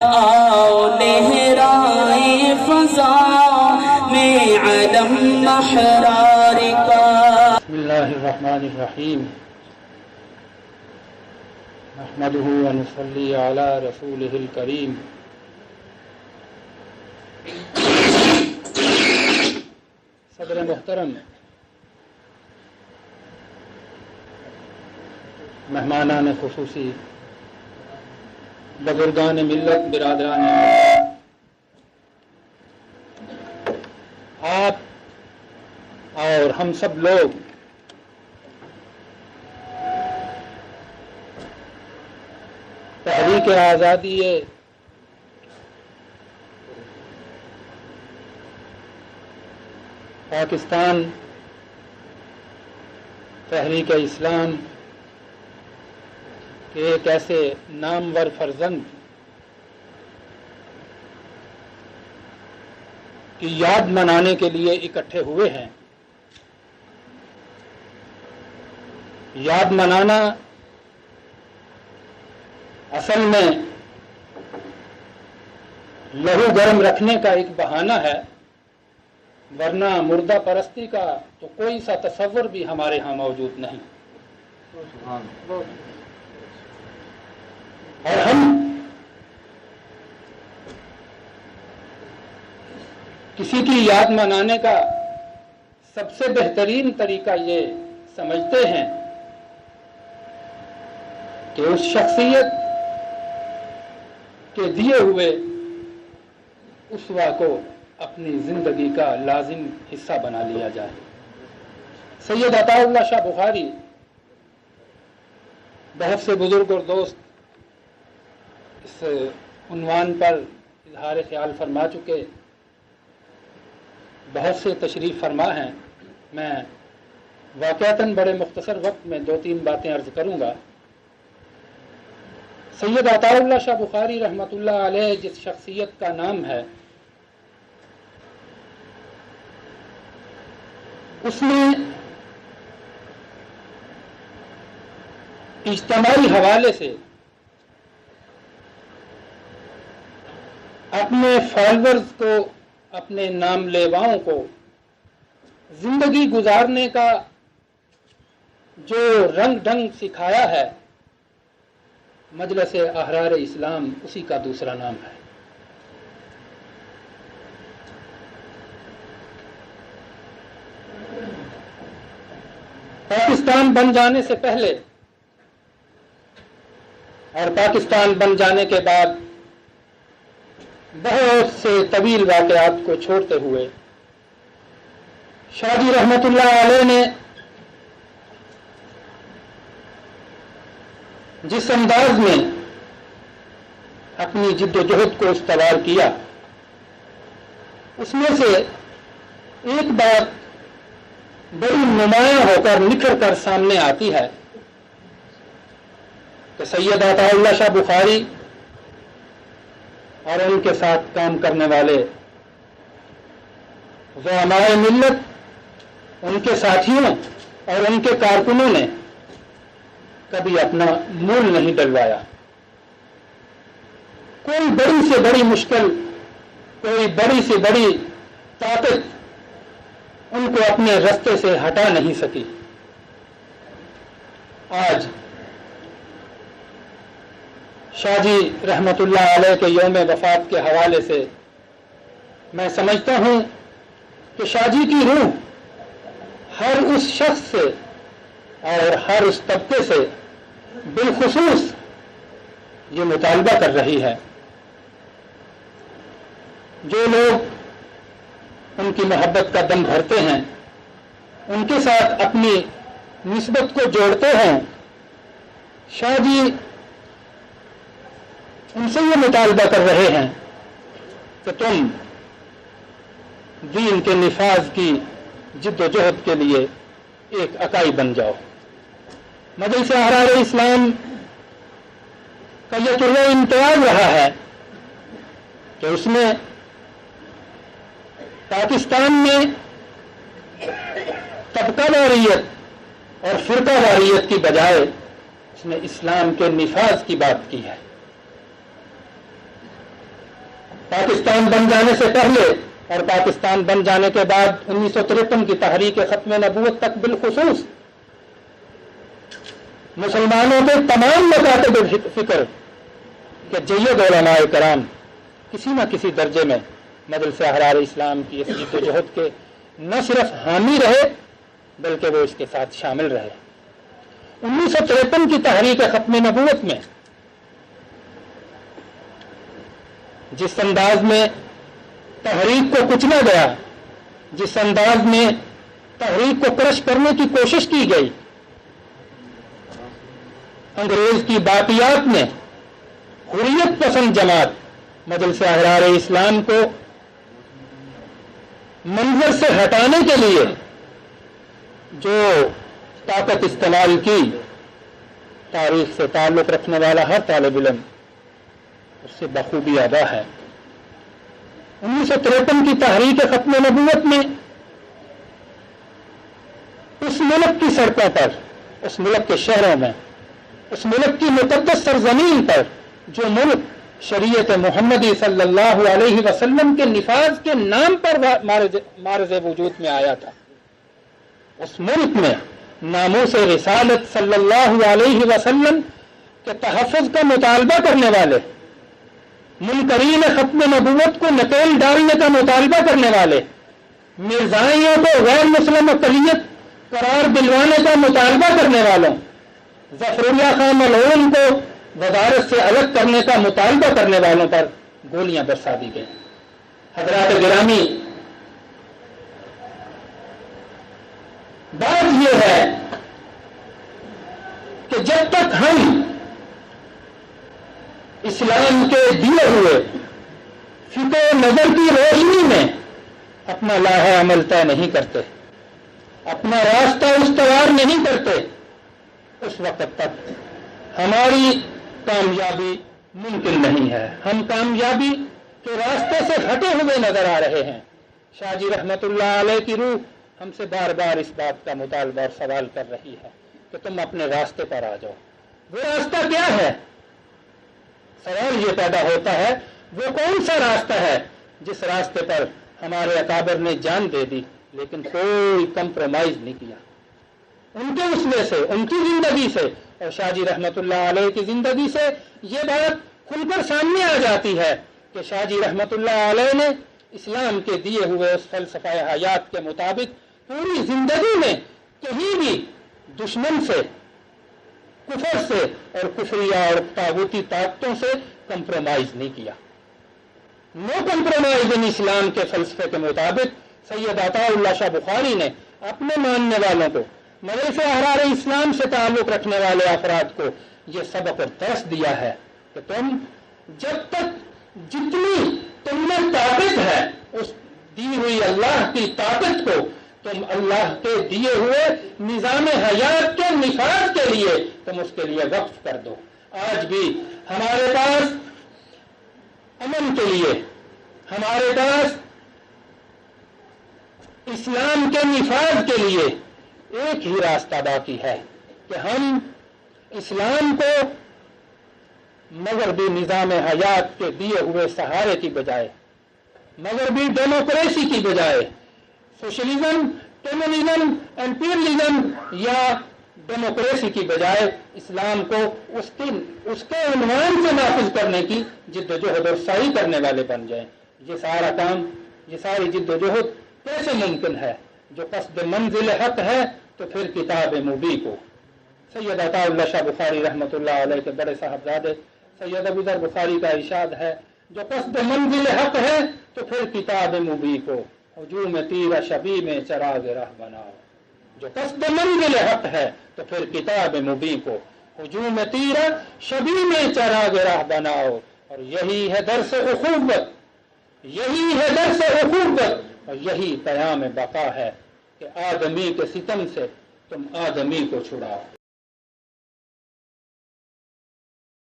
آؤ لہرائے فضا میں علم محرار کا۔ بسم اللہ الرحمن الرحیم، نحمدہ ونصلی علی رسولہ الکریم۔ صدر محترم، مہمانان خصوصی، بزرگان ملت، برادران آپ اور ہم سب لوگ تحریک آزادی پاکستان، تحریک اسلام کے ایک ایسے نامور فرزند کی یاد منانے کے لیے اکٹھے ہوئے ہیں۔ یاد منانا اصل میں لہو گرم رکھنے کا ایک بہانہ ہے، ورنہ مردہ پرستی کا تو کوئی سا تصور بھی ہمارے ہاں موجود نہیں۔ اور ہم کسی کی یاد منانے کا سب سے بہترین طریقہ یہ سمجھتے ہیں کہ اس شخصیت کے دیے ہوئے اسوہ کو اپنی زندگی کا لازم حصہ بنا لیا جائے۔ سید عطا اللہ شاہ بخاری بہت سے بزرگ اور دوست اس عنوان پر اظہار خیال فرما چکے، بہت سے تشریف فرما ہیں۔ میں واقعتاً بڑے مختصر وقت میں 2-3 باتیں عرض کروں گا۔ سید عطا اللہ شاہ بخاری رحمۃ اللہ علیہ جس شخصیت کا نام ہے، اس میں اجتماعی حوالے سے اپنے فالورز کو، اپنے نام لیواؤں کو زندگی گزارنے کا جو رنگ ڈھنگ سکھایا ہے، مجلس احرار اسلام اسی کا دوسرا نام ہے۔ پاکستان بن جانے سے پہلے اور پاکستان بن جانے کے بعد بہت سے طویل واقعات کو چھوڑتے ہوئے شاہ جی رحمت اللہ علیہ نے جس انداز میں اپنی جد و جہد کو استوار کیا، اس میں سے ایک بات بڑی نمایاں ہو کر نکھر کر سامنے آتی ہے کہ سید عطا اللہ شاہ بخاری اور ان کے ساتھ کام کرنے والے زعماء ملت، ان کے ساتھیوں اور ان کے کارکنوں نے کبھی اپنا مول نہیں ڈلوایا۔ کوئی بڑی سے بڑی مشکل، کوئی بڑی سے بڑی طاقت ان کو اپنے رستے سے ہٹا نہیں سکی۔ آج شاہ جی رحمت اللہ علیہ کے یوم وفات کے حوالے سے میں سمجھتا ہوں کہ شاہ جی کی روح ہر اس شخص سے اور ہر اس طبقے سے بالخصوص یہ مطالبہ کر رہی ہے، جو لوگ ان کی محبت کا دم بھرتے ہیں، ان کے ساتھ اپنی نسبت کو جوڑتے ہیں، شاہ جی ان سے یہ مطالبہ کر رہے ہیں کہ تم دین کے نفاذ کی جد و جہد کے لیے ایک اکائی بن جاؤ۔ مجلس احرار اسلام کا یہ طرز امتیاز رہا ہے کہ اس میں پاکستان میں طبقہ واریت اور فرقہ واریت کی بجائے اس نے اسلام کے نفاذ کی بات کی ہے۔ پاکستان بن جانے سے پہلے اور پاکستان بن جانے کے بعد 1953 کی تحریک ختم نبوت تک بالخصوص مسلمانوں کے تمام مکاتب فکر کہ جید علماء کرام کسی نہ کسی درجے میں مجلس احرار اسلام کی اس جد و جہد کے نہ صرف حامی رہے بلکہ وہ اس کے ساتھ شامل رہے۔ 1953 کی تحریک ختم نبوت میں جس انداز میں تحریک کو کچلا گیا، جس انداز میں تحریک کو کرش کرنے کی کوشش کی گئی، انگریز کی باقیات نے حریت پسند جماعت مجلس احرار اسلام کو منظر سے ہٹانے کے لیے جو طاقت استعمال کی، تاریخ سے تعلق رکھنے والا ہر طالب علم اس سے بخوبی آگاہ ہے۔ 1953 کی تحریک ختم نبوت میں اس ملک کی سڑکوں پر، اس ملک کے شہروں میں، اس ملک کی مقدس سرزمین پر جو ملک شریعت محمدی صلی اللہ علیہ وسلم کے نفاذ کے نام پر معرض وجود میں آیا تھا، اس ملک میں ناموس رسالت صلی اللہ علیہ وسلم کے تحفظ کا مطالبہ کرنے والے، منکرین ختم نبوت کو نکیل ڈالنے کا مطالبہ کرنے والے، مرزائیوں کو غیر مسلم اقلیت قرار دلوانے کا مطالبہ کرنے والوں، ظفر اللہ خان ملعون کو وزارت سے الگ کرنے کا مطالبہ کرنے والوں پر گولیاں برسا دی گئی۔ حضرات گرامی، بات یہ ہے کہ جب تک ہم اسلام کے دیے ہوئے فکر و نظر کی روشنی میں اپنا لاہ عمل طے نہیں کرتے، اپنا راستہ استوار نہیں کرتے، اس وقت تک ہماری کامیابی ممکن نہیں ہے۔ ہم کامیابی کے راستے سے ہٹے ہوئے نظر آ رہے ہیں۔ شاہ جی رحمت اللہ علیہ کی روح ہم سے بار بار اس بات کا مطالبہ اور سوال کر رہی ہے کہ تم اپنے راستے پر آ جاؤ۔ وہ راستہ کیا ہے؟ سوال یہ پیدا ہوتا ہے وہ کون سا راستہ ہے جس راستے پر ہمارے اکابر نے جان دے دی لیکن کوئی کمپرومائز نہیں کیا۔ ان کے اسوے سے، ان کی زندگی سے اور شاہ جی رحمت اللہ علیہ کی زندگی سے یہ بات کھل کر سامنے آ جاتی ہے کہ شاہ جی رحمت اللہ علیہ نے اسلام کے دیے ہوئے اس فلسفہ حیات کے مطابق پوری زندگی میں کہیں بھی دشمن سے، کفر سے اور کفریہ اور طاغوتی طاقتوں سے کمپرومائز نہیں کیا۔ نو کمپرومائز ان اسلام کے فلسفے کے مطابق سید عطا اللہ شاہ بخاری نے اپنے ماننے والوں کو، مجلس احرار اسلام سے تعلق رکھنے والے افراد کو یہ سبق اور درس دیا ہے کہ تم جب تک جتنی تم میں طاقت ہے اس دی ہوئی اللہ کی طاقت کو تم اللہ کے دیے ہوئے نظام حیات کے نفاذ کے لیے تم اس کے لیے وقف کر دو۔ آج بھی ہمارے پاس امن کے لیے، ہمارے پاس اسلام کے نفاذ کے لیے ایک ہی راستہ باقی ہے کہ ہم اسلام کو مغربی نظام حیات کے دیے ہوئے سہارے کی بجائے، مغربی ڈیموکریسی کی بجائے، سوشلزم، کمیونزم، امپیرلزم یا ڈیموکریسی کی بجائے اسلام کو اس کے عنوان سے نافذ کرنے کی جد و جہد اور سعی کرنے والے بن جائیں۔ یہ سارا کام، یہ ساری جد و جہد کیسے ممکن ہے؟ جو قصد منزل حق ہے تو پھر کتاب مبی کو۔ سید عطا اللہ شاہ بخاری رحمت اللہ علیہ کے بڑے صاحبزادے سید ابو ذر بخاری کا ارشاد ہے، جو قصد منزل حق ہے تو پھر کتاب مبی کو، ہجوم تیر شبی میں چراغ راہ بناؤ۔ جو قصد منزل حق ہے تو پھر کتاب مبی کو، ہجوم تیر شبی میں چراغ راہ بناؤ۔ اور یہی ہے درس اخوت، یہی ہے درس اخوت اور یہی پیام بقا ہے کہ آدمی کے ستم سے تم آدمی کو چھڑاؤ۔